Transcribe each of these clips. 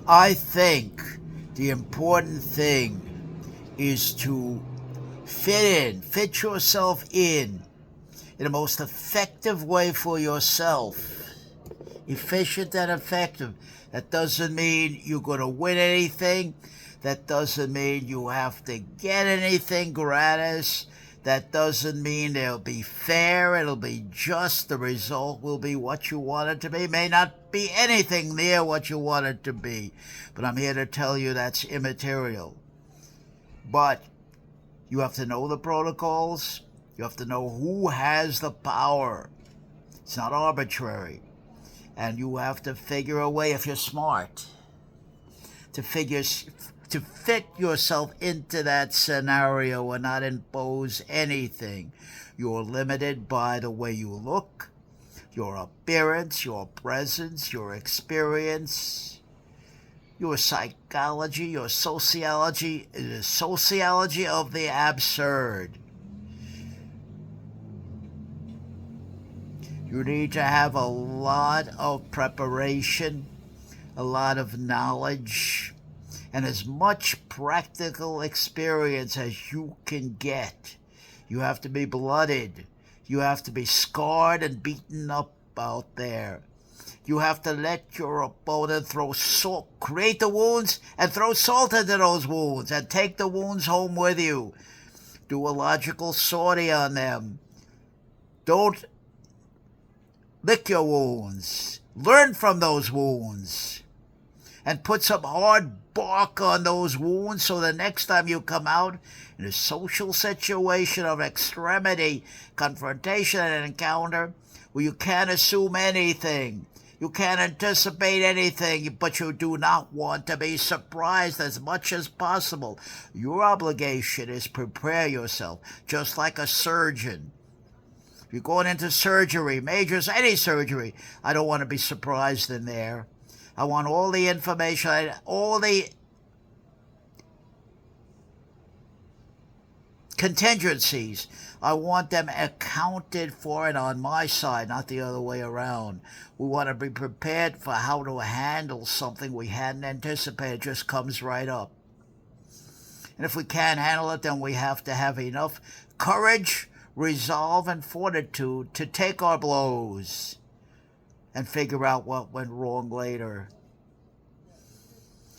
I think the important thing is to fit yourself in the most effective way for yourself. Efficient and effective. That doesn't mean you're going to win anything. That doesn't mean you have to get anything gratis. That doesn't mean it'll be fair, it'll be just. The result will be what you want it to be. May not be anything near what you want it to be. But I'm here to tell you that's immaterial. But you have to know the protocols. You have to know who has the power. It's not arbitrary. And you have to figure a way, if you're smart, to fit yourself into that scenario and not impose anything. You're limited by the way you look, your appearance, your presence, your experience, your psychology, your sociology, the sociology of the absurd. You need to have a lot of preparation, a lot of knowledge, and as much practical experience as you can get. You have to be blooded. You have to be scarred and beaten up out there. You have to let your opponent throw salt, create the wounds, and throw salt into those wounds, and take the wounds home with you. Do a logical sortie on them. Don't lick your wounds. Learn from those wounds. And put some hard bark on those wounds so the next time you come out in a social situation of extremity, confrontation, and encounter, where you can't assume anything, you can't anticipate anything, but you do not want to be surprised as much as possible. Your obligation is prepare yourself, just like a surgeon. If you're going into surgery, majors, any surgery, I don't want to be surprised in there. I want all the information, all the contingencies. I want them accounted for and on my side, not the other way around. We want to be prepared for how to handle something we hadn't anticipated. It just comes right up. And if we can't handle it, then we have to have enough courage, resolve, and fortitude to take our blows and figure out what went wrong later.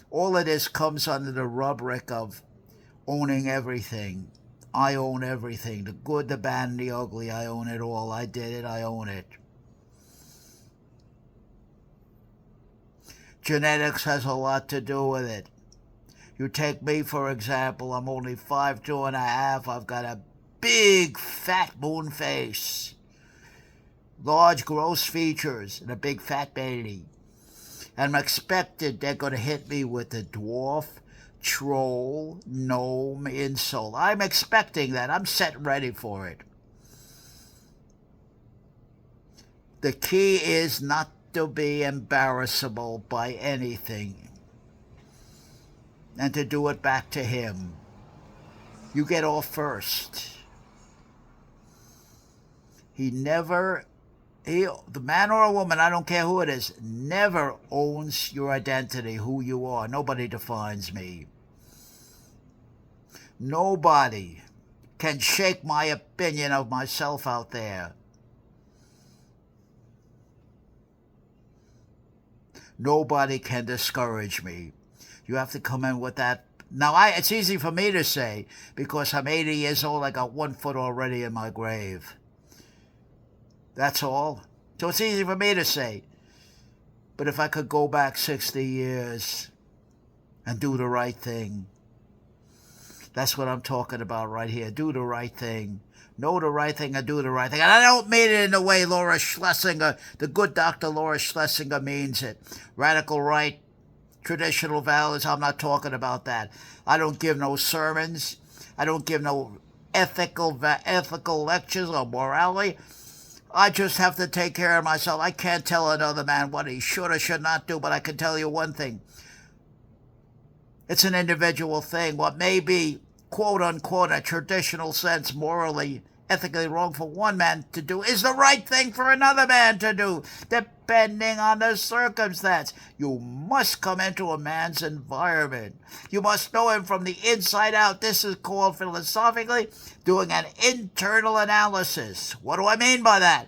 All of this comes under the rubric of owning everything. I own everything. The good, the bad, and the ugly. I own it all. I did it. I own it. Genetics has a lot to do with it. You take me, for example. I'm only 5'2 and a half. I've got a big, fat moon face, large, gross features, and a big, fat belly. And I'm expected they're going to hit me with the dwarf, troll, gnome insult. I'm expecting that. I'm set ready for it. The key is not to be embarrassable by anything and to do it back to him. You get off first. The man or a woman, I don't care who it is, never owns your identity, who you are. Nobody defines me. Nobody can shake my opinion of myself out there. Nobody can discourage me. You have to come in with that. Now, it's easy for me to say because I'm 80 years old. I got 1 foot already in my grave. That's all. So it's easy for me to say. But if I could go back 60 years and do the right thing, that's what I'm talking about right here. Do the right thing. Know the right thing and do the right thing. And I don't mean it in the way Laura Schlesinger, the good Dr. Laura Schlesinger means it. Radical right, traditional values, I'm not talking about that. I don't give no sermons. I don't give no ethical lectures or morality. I just have to take care of myself. I can't tell another man what he should or should not do, but I can tell you one thing. It's an individual thing. What may be, quote unquote, a traditional sense, morally, ethically wrong for one man to do is the right thing for another man to do. depending on the circumstance. You must come into a man's environment. You must know him from the inside out. This is called philosophically doing an internal analysis. What do I mean by that?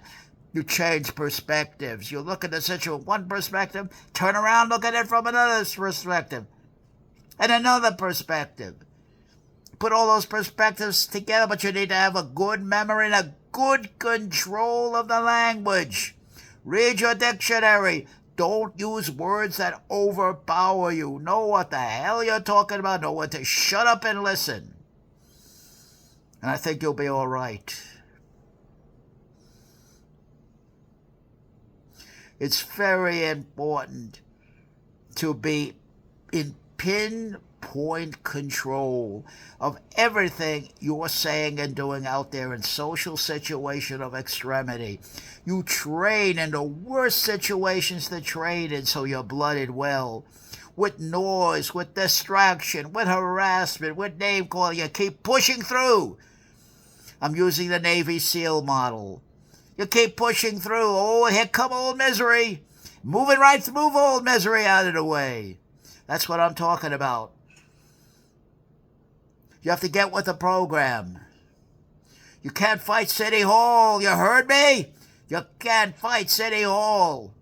You change perspectives. You look at the situation from one perspective, turn around, look at it from another perspective, and another perspective. Put all those perspectives together, but you need to have a good memory and a good control of the language. Read your dictionary. Don't use words that overpower you. Know what the hell you're talking about. Know when to shut up and listen. And I think you'll be all right. It's very important to be in pinpoint control of everything you're saying and doing out there in social situation of extremity. You train in the worst situations to train in so you're blooded well. With noise, with distraction, with harassment, with name calling, you keep pushing through. I'm using the Navy SEAL model. You keep pushing through. Oh, here come old misery. Move old misery out of the way. That's what I'm talking about. You have to get with the program. You can't fight City Hall. You heard me? You can't fight City Hall.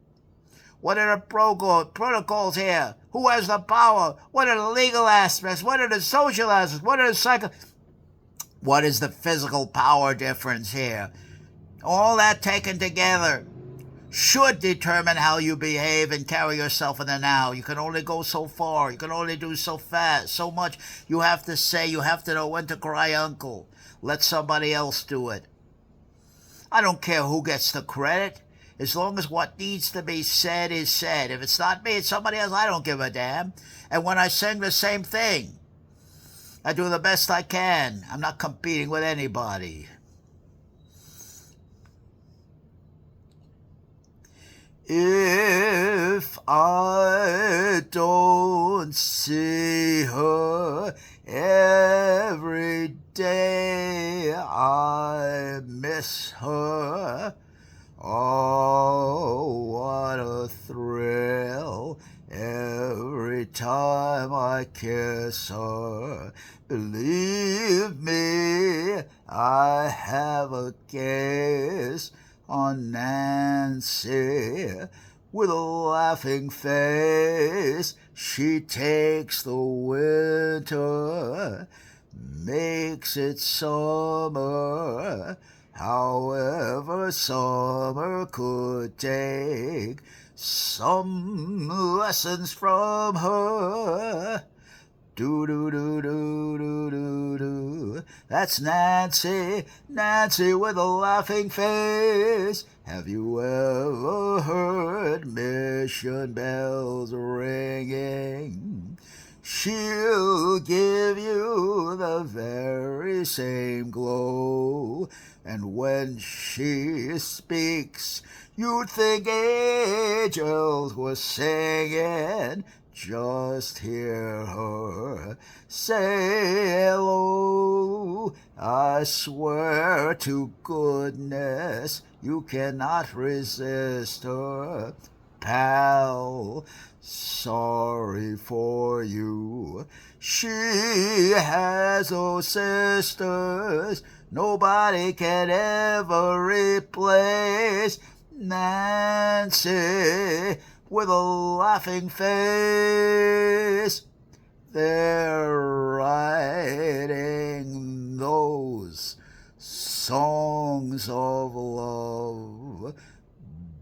What are the protocols here? Who has the power? What are the legal aspects? What are the social aspects? What is the physical power difference here? All that taken together should determine how you behave and carry yourself in the now. You can only go so far. You can only do so fast, so much. You have to say, you have to know when to cry uncle. Let somebody else do it. I don't care who gets the credit, as long as what needs to be said is said. If it's not me, it's somebody else, I don't give a damn. And when I sing the same thing, I do the best I can. I'm not competing with anybody. If I don't see her every day, I miss her. Oh, what a thrill every time I kiss her. Believe me, I have a kiss on Nancy. With a laughing face, she takes the winter, makes it summer. However, summer could take some lessons from her. Do-do-do-do-do-do-do. That's Nancy, Nancy with a laughing face. Have you ever heard mission bells ringing? She'll give you the very same glow. And when she speaks, you'd think angels were singing. Just hear her say hello. I swear to goodness, you cannot resist her. Pal, sorry for you. She has those sisters nobody can ever replace. Nancy with a laughing face. They're writing those songs of love,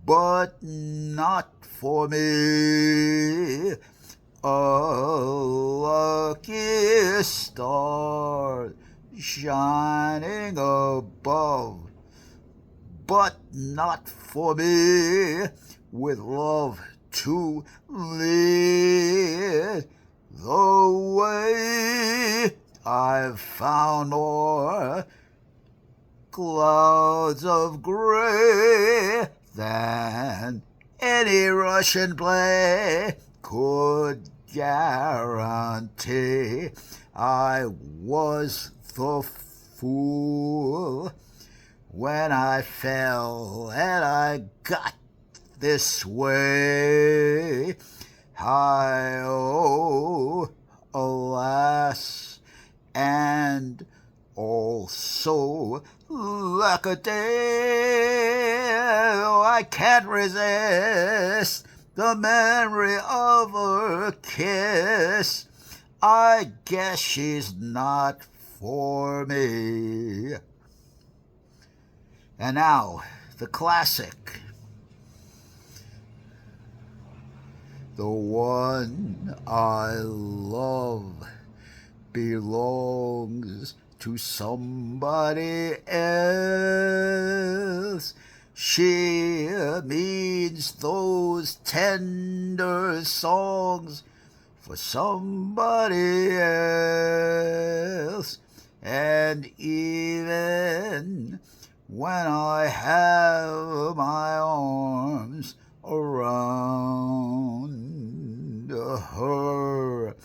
but not for me. A lucky star shining above, but not for me. With love to lead the way, I've found more clouds of gray than any Russian play could guarantee. I was the fool when I fell, and I got this way. Hi-oh, alas, and also lack-a-day. I can't resist the memory of her kiss. I guess she's not for me. And now, the classic. The one I love belongs to somebody else. She means those tender songs for somebody else. And even when I have my arms around her,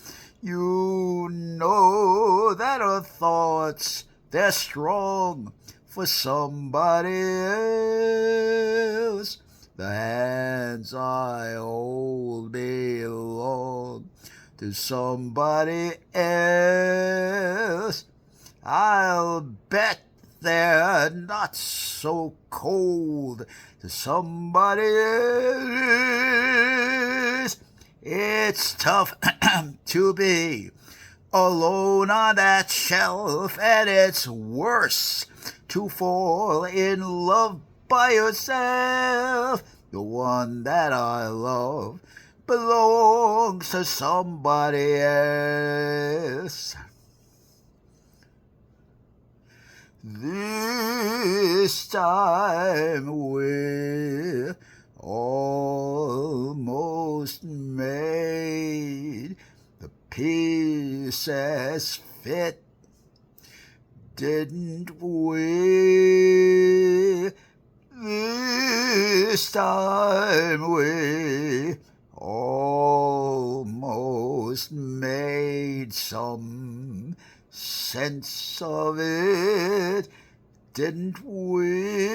you know that her thoughts, they're strong for somebody else. The hands I hold belong to somebody else. I'll bet they're not so cold to somebody else. It's tough to be alone on that shelf, and it's worse to fall in love by yourself. The one that I love belongs to somebody else. This time we're almost made. The pieces fit, didn't we? This time we almost made some sense of it, didn't we?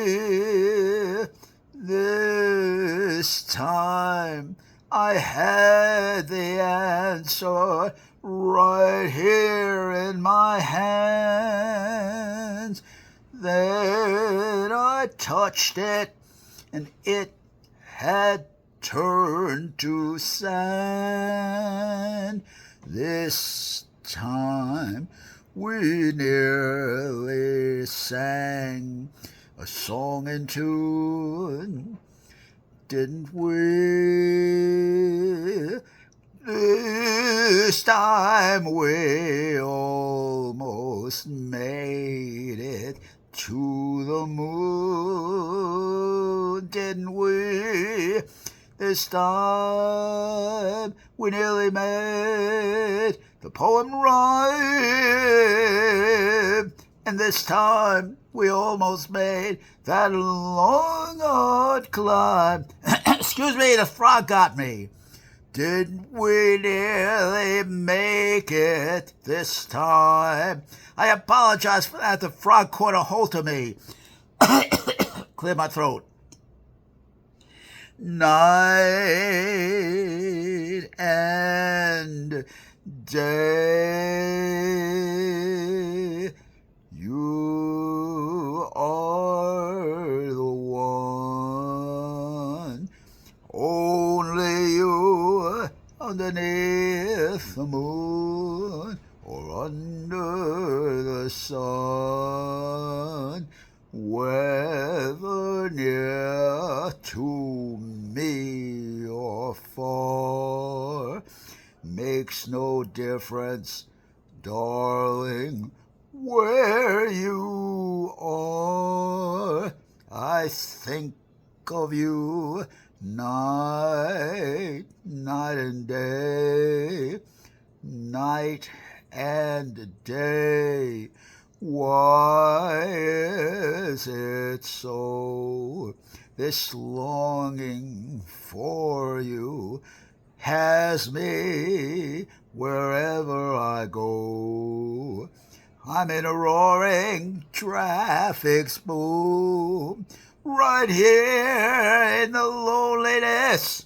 This time I had the answer right here in my hands. Then I touched it, and it had turned to sand. This time we nearly sang a song in tune, didn't we? This time we almost made it to the moon, didn't we? This time we nearly made the poem rhyme, and this time we almost made that long, hard climb. Excuse me, the frog got me. Didn't we nearly make it this time? I apologize for that. The frog caught a hold of me. Clear my throat. Night and day, you are the one. Only you underneath the moon or under the sun, whether near to me or far, makes no difference, darling, where you are. I think of you night and day, night and day. Why is it so? This longing for you has me wherever I go. I'm in a roaring traffic spoon, right here in the loneliness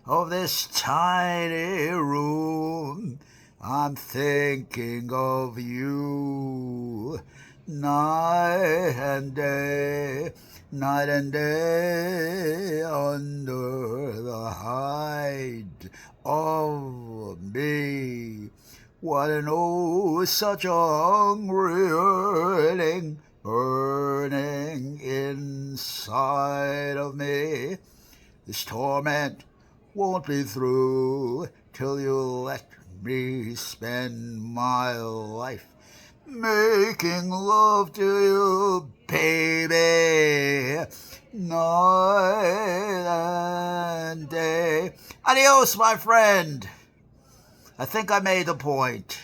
of this tiny room. I'm thinking of you night and day, under the hide of me. What an oh, such a hungry yearning burning inside of me. This torment won't be through till you let me spend my life making love to you, baby, night and day. Adios, my friend. I think I made the point.